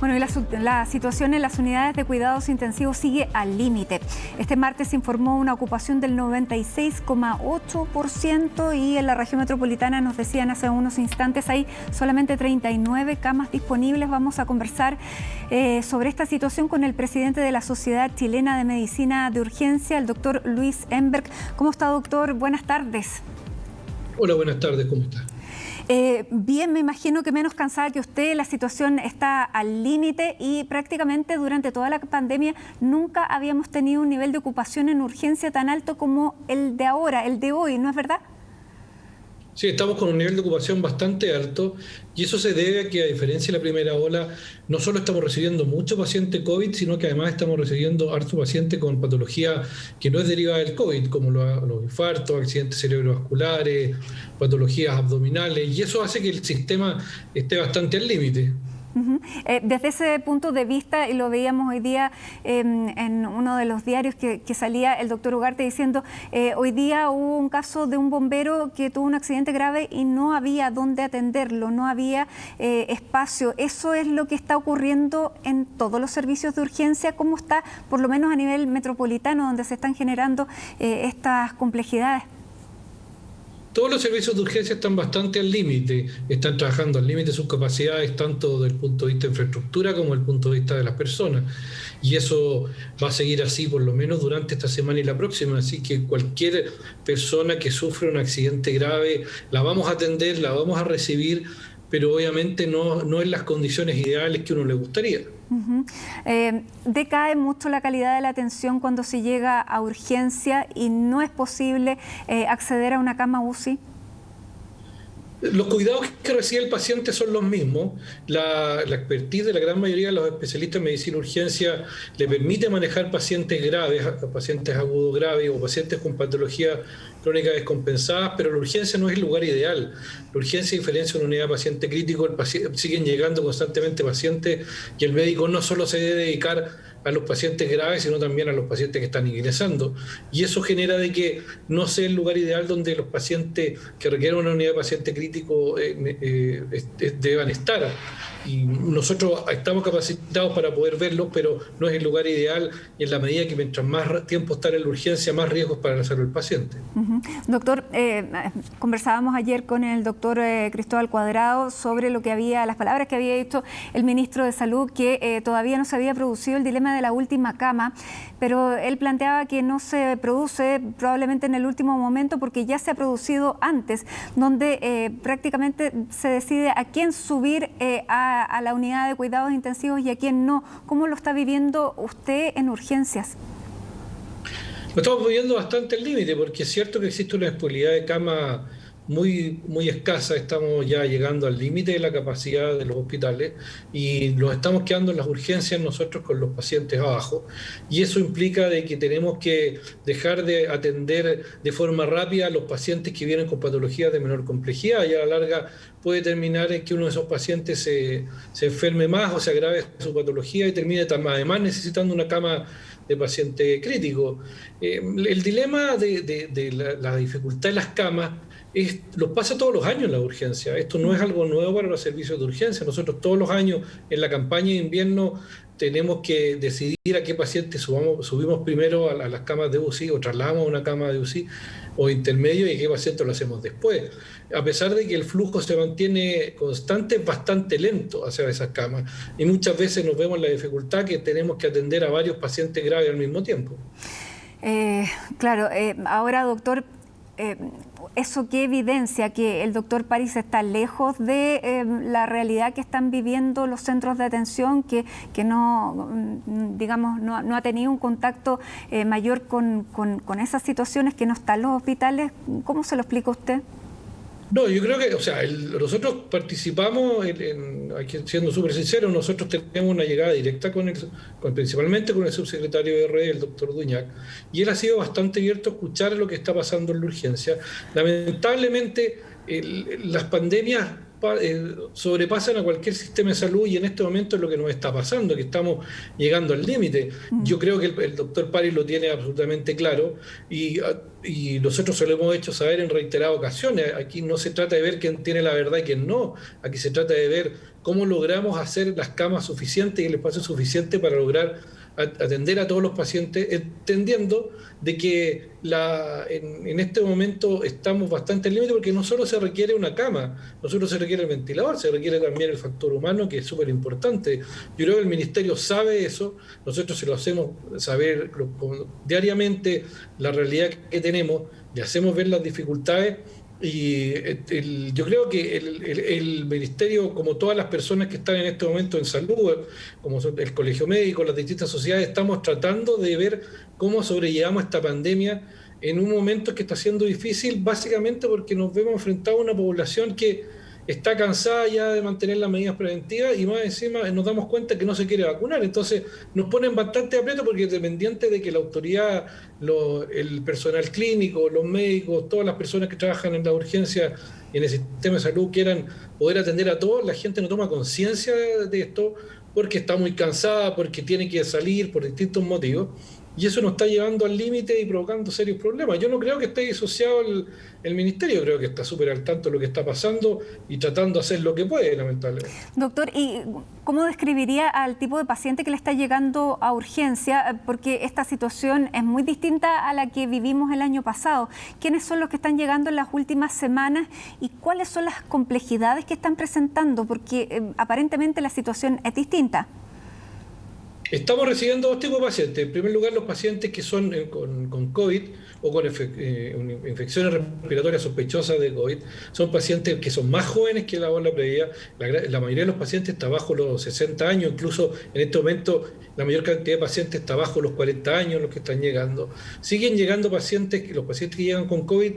Bueno, y la situación en las unidades de cuidados intensivos sigue al límite. Este martes se informó una ocupación del 96,8% y en la región metropolitana nos decían hace unos instantes hay solamente 39 camas disponibles. Vamos a conversar sobre esta situación con el presidente de la Sociedad Chilena de Medicina de Urgencia, el doctor Luis Emberg. ¿Cómo está, doctor? Buenas tardes. Hola, buenas tardes. ¿Cómo está? Bien, me imagino que menos cansada que usted. La situación está al límite y prácticamente durante toda la pandemia nunca habíamos tenido un nivel de ocupación en urgencia tan alto como el de ahora, el de hoy, ¿no es verdad? Sí, estamos con un nivel de ocupación bastante alto y eso se debe a que, a diferencia de la primera ola, no solo estamos recibiendo mucho paciente COVID, sino que además estamos recibiendo harto paciente con patología que no es derivada del COVID, como los infartos, accidentes cerebrovasculares, patologías abdominales, y eso hace que el sistema esté bastante al límite. Desde ese punto de vista, y lo veíamos hoy día en uno de los diarios que salía el doctor Ugarte diciendo, hoy día hubo un caso de un bombero que tuvo un accidente grave y no había dónde atenderlo, no había espacio. ¿Eso es lo que está ocurriendo en todos los servicios de urgencia? ¿Cómo está, por lo menos a nivel metropolitano, donde se están generando estas complejidades? Todos los servicios de urgencia están bastante al límite, están trabajando al límite de sus capacidades, tanto desde el punto de vista de infraestructura como desde el punto de vista de las personas. Y eso va a seguir así por lo menos durante esta semana y la próxima. Así que cualquier persona que sufre un accidente grave, la vamos a atender, la vamos a recibir, pero obviamente no en las condiciones ideales que uno le gustaría. Decae mucho la calidad de la atención cuando se llega a urgencia y no es posible acceder a una cama UCI. Los cuidados que recibe el paciente son los mismos. La expertise de la gran mayoría de los especialistas en medicina urgencia le permite manejar pacientes graves, pacientes agudos graves o pacientes con patologías crónicas descompensadas, pero la urgencia no es el lugar ideal. La urgencia, a diferencia de una unidad de paciente crítico, siguen llegando constantemente pacientes y el médico no solo se debe dedicar a los pacientes graves, sino también a los pacientes que están ingresando. Y eso genera de que no sea el lugar ideal donde los pacientes que requieren una unidad de paciente crítico deban estar. Y nosotros estamos capacitados para poder verlos, pero no es el lugar ideal y en la medida que mientras más tiempo estar en la urgencia, más riesgos para la salud del paciente. Doctor, conversábamos ayer con el doctor Cristóbal Cuadrado sobre las palabras que había dicho el ministro de Salud, que todavía no se había producido el dilema de la última cama, pero él planteaba que no se produce probablemente en el último momento porque ya se ha producido antes, donde prácticamente se decide a quién subir a la unidad de cuidados intensivos y a quién no. ¿Cómo lo está viviendo usted en urgencias? Lo estamos viviendo bastante al límite porque es cierto que existe una disponibilidad de cama muy escasa, estamos ya llegando al límite de la capacidad de los hospitales y nos estamos quedando en las urgencias nosotros con los pacientes abajo, y eso implica de que tenemos que dejar de atender de forma rápida a los pacientes que vienen con patologías de menor complejidad, y a la larga puede terminar en que uno de esos pacientes se enferme más o se agrave su patología y termine además necesitando una cama de paciente crítico. El dilema de la dificultad de las camas los pasa todos los años en la urgencia. Esto no es algo nuevo para los servicios de urgencia. Nosotros todos los años en la campaña de invierno tenemos que decidir a qué pacientes subimos primero a las camas de UCI o trasladamos a una cama de UCI o intermedio y a qué pacientes lo hacemos después. A pesar de que el flujo se mantiene constante, es bastante lento hacia esas camas y muchas veces nos vemos la dificultad que tenemos que atender a varios pacientes graves al mismo tiempo. Claro, ahora, doctor, ¿eso qué evidencia? ¿Que el doctor París está lejos de la realidad que están viviendo los centros de atención, que no, digamos, no ha tenido un contacto mayor con esas situaciones, que no están en los hospitales? ¿Cómo se lo explica usted? No, yo creo que, nosotros participamos, siendo súper sinceros, nosotros tenemos una llegada directa principalmente con el subsecretario de RD, el doctor Duñac, y él ha sido bastante abierto a escuchar lo que está pasando en la urgencia. Lamentablemente, las pandemias sobrepasan a cualquier sistema de salud, y en este momento es lo que nos está pasando, que estamos llegando al límite. Yo creo que el doctor París lo tiene absolutamente claro, y nosotros se lo hemos hecho saber en reiteradas ocasiones. Aquí no se trata de ver quién tiene la verdad y quién no, aquí se trata de ver cómo logramos hacer las camas suficientes y el espacio suficiente para lograr atender a todos los pacientes, entendiendo de que en este momento estamos bastante al límite, porque no solo se requiere una cama, no solo se requiere el ventilador, se requiere también el factor humano, que es súper importante. Yo creo que el Ministerio sabe eso, nosotros se lo hacemos saber diariamente, la realidad que tenemos, le hacemos ver las dificultades. Y yo creo que el Ministerio, como todas las personas que están en este momento en salud, como son el Colegio Médico, las distintas sociedades, estamos tratando de ver cómo sobrellevamos esta pandemia en un momento que está siendo difícil, básicamente porque nos vemos enfrentados a una población que está cansada ya de mantener las medidas preventivas, y más encima nos damos cuenta que no se quiere vacunar. Entonces nos ponen bastante aprieto, porque dependiente de que la autoridad, el personal clínico, los médicos, todas las personas que trabajan en la urgencia y en el sistema de salud quieran poder atender a todos, la gente no toma conciencia de esto porque está muy cansada, porque tiene que salir por distintos motivos. Y eso nos está llevando al límite y provocando serios problemas. Yo no creo que esté disociado el Ministerio, creo que está súper al tanto de lo que está pasando y tratando de hacer lo que puede, lamentablemente. Doctor, ¿y cómo describiría al tipo de paciente que le está llegando a urgencia? Porque esta situación es muy distinta a la que vivimos el año pasado. ¿Quiénes son los que están llegando en las últimas semanas y cuáles son las complejidades que están presentando? Porque aparentemente la situación es distinta. Estamos recibiendo dos tipos de pacientes. En primer lugar, los pacientes que son con COVID o con infecciones respiratorias sospechosas de COVID. Son pacientes que son más jóvenes que la ola previa. La mayoría de los pacientes está bajo los 60 años. Incluso en este momento la mayor cantidad de pacientes está bajo los 40 años, los que están llegando. Siguen llegando pacientes, los pacientes que llegan con COVID,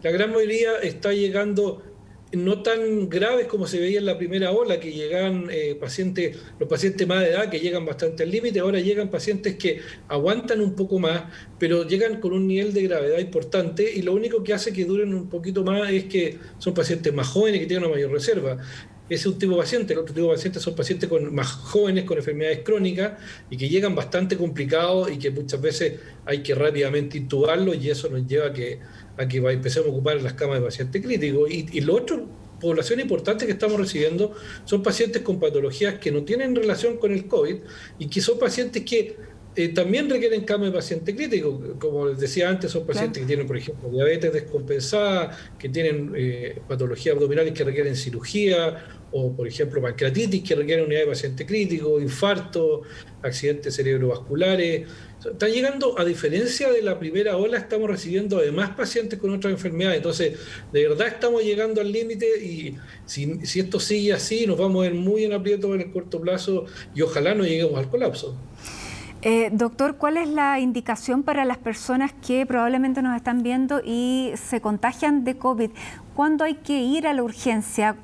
la gran mayoría está llegando no tan graves como se veía en la primera ola, que llegaban los pacientes más de edad, que llegan bastante al límite. Ahora llegan pacientes que aguantan un poco más, pero llegan con un nivel de gravedad importante, y lo único que hace que duren un poquito más es que son pacientes más jóvenes que tienen una mayor reserva. Ese es un tipo de paciente. El otro tipo de pacientes son pacientes más jóvenes, con enfermedades crónicas, y que llegan bastante complicados y que muchas veces hay que rápidamente intubarlos, y eso nos lleva a que empecemos a ocupar las camas de pacientes críticos. Y la otra población importante que estamos recibiendo son pacientes con patologías que no tienen relación con el COVID, y que son pacientes que también requieren cama de paciente crítico. Como les decía antes, son pacientes que tienen, por ejemplo, diabetes descompensada, que tienen patologías abdominales que requieren cirugía, o, por ejemplo, pancreatitis que requieren unidad de paciente crítico, infarto, accidentes cerebrovasculares. Están llegando, a diferencia de la primera ola, estamos recibiendo además pacientes con otras enfermedades. Entonces, de verdad estamos llegando al límite, y si esto sigue así, nos vamos a ver muy en aprieto en el corto plazo, y ojalá no lleguemos al colapso. Doctor, ¿cuál es la indicación para las personas que probablemente nos están viendo y se contagian de COVID? ¿Cuándo hay que ir a la urgencia?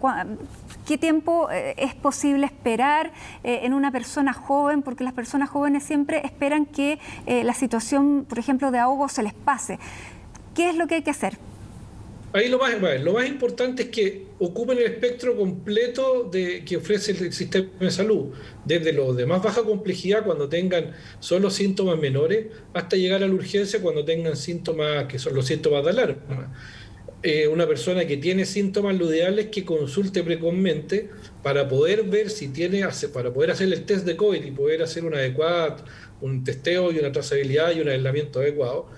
¿Qué tiempo es posible esperar en una persona joven? Porque las personas jóvenes siempre esperan que la situación, por ejemplo, de ahogo se les pase. ¿Qué es lo que hay que hacer? Ahí lo más importante es que ocupen el espectro completo que ofrece el sistema de salud, desde los de más baja complejidad, cuando tengan solo síntomas menores, hasta llegar a la urgencia cuando tengan síntomas que son los síntomas de alarma. Una persona que tiene síntomas, lo ideal es que consulte precozmente para poder ver si para poder hacer el test de COVID y poder hacer un testeo y una trazabilidad y un aislamiento adecuado.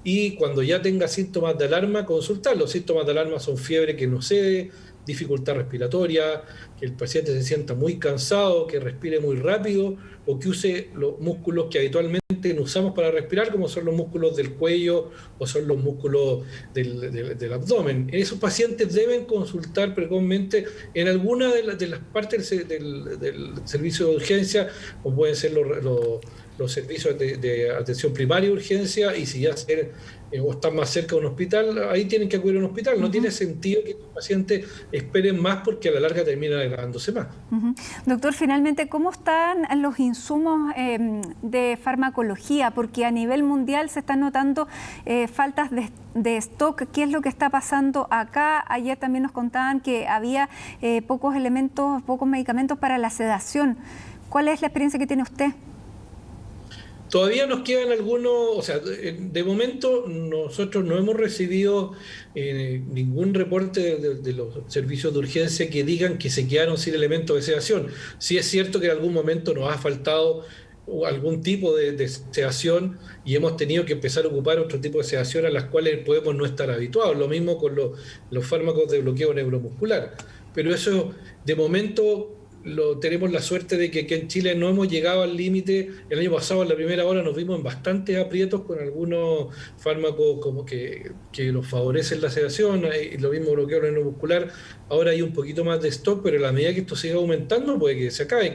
Y cuando ya tenga síntomas de alarma, consultar. Los síntomas de alarma son fiebre que no cede, dificultad respiratoria, que el paciente se sienta muy cansado, que respire muy rápido, o que use los músculos que habitualmente no usamos para respirar, como son los músculos del cuello o son los músculos del abdomen. Esos pacientes deben consultar precozmente en alguna de las partes del servicio de urgencia, como pueden ser los servicios de atención primaria y urgencia, y si ya o están más cerca de un hospital, ahí tienen que acudir a un hospital. No tiene sentido que los pacientes esperen más porque a la larga terminan agravándose más. Doctor, finalmente, ¿cómo están los insumos de farmacología? Porque a nivel mundial se están notando faltas de stock. ¿Qué es lo que está pasando acá? Ayer también nos contaban que había pocos medicamentos para la sedación. ¿Cuál es la experiencia que tiene usted? Todavía nos quedan algunos, o sea, de momento nosotros no hemos recibido ningún reporte de los servicios de urgencia que digan que se quedaron sin elementos de sedación. Sí es cierto que en algún momento nos ha faltado algún tipo de sedación y hemos tenido que empezar a ocupar otro tipo de sedación a las cuales podemos no estar habituados. Lo mismo con los fármacos de bloqueo neuromuscular. Pero eso, de momento, tenemos la suerte de que aquí en Chile no hemos llegado al límite. El año pasado, en la primera hora, nos vimos en bastantes aprietos con algunos fármacos como que nos favorecen la sedación, y lo mismo bloqueo neuromuscular. Ahora hay un poquito más de stock, pero a la medida que esto siga aumentando, puede que se acabe.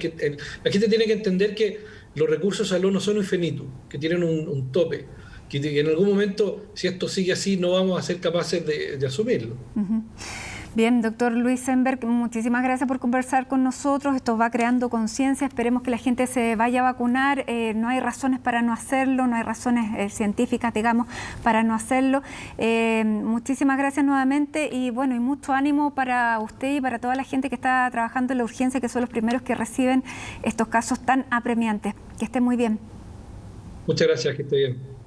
La gente tiene que entender que los recursos de salud no son infinitos, que tienen un tope, que en algún momento, si esto sigue así, no vamos a ser capaces de asumirlo. Bien, doctor Luis Semberg, muchísimas gracias por conversar con nosotros. Esto va creando conciencia, esperemos que la gente se vaya a vacunar. No hay razones para no hacerlo, no hay razones científicas, digamos, para no hacerlo. Muchísimas gracias nuevamente y bueno, y mucho ánimo para usted y para toda la gente que está trabajando en la urgencia, que son los primeros que reciben estos casos tan apremiantes. Que esté muy bien. Muchas gracias, que esté bien.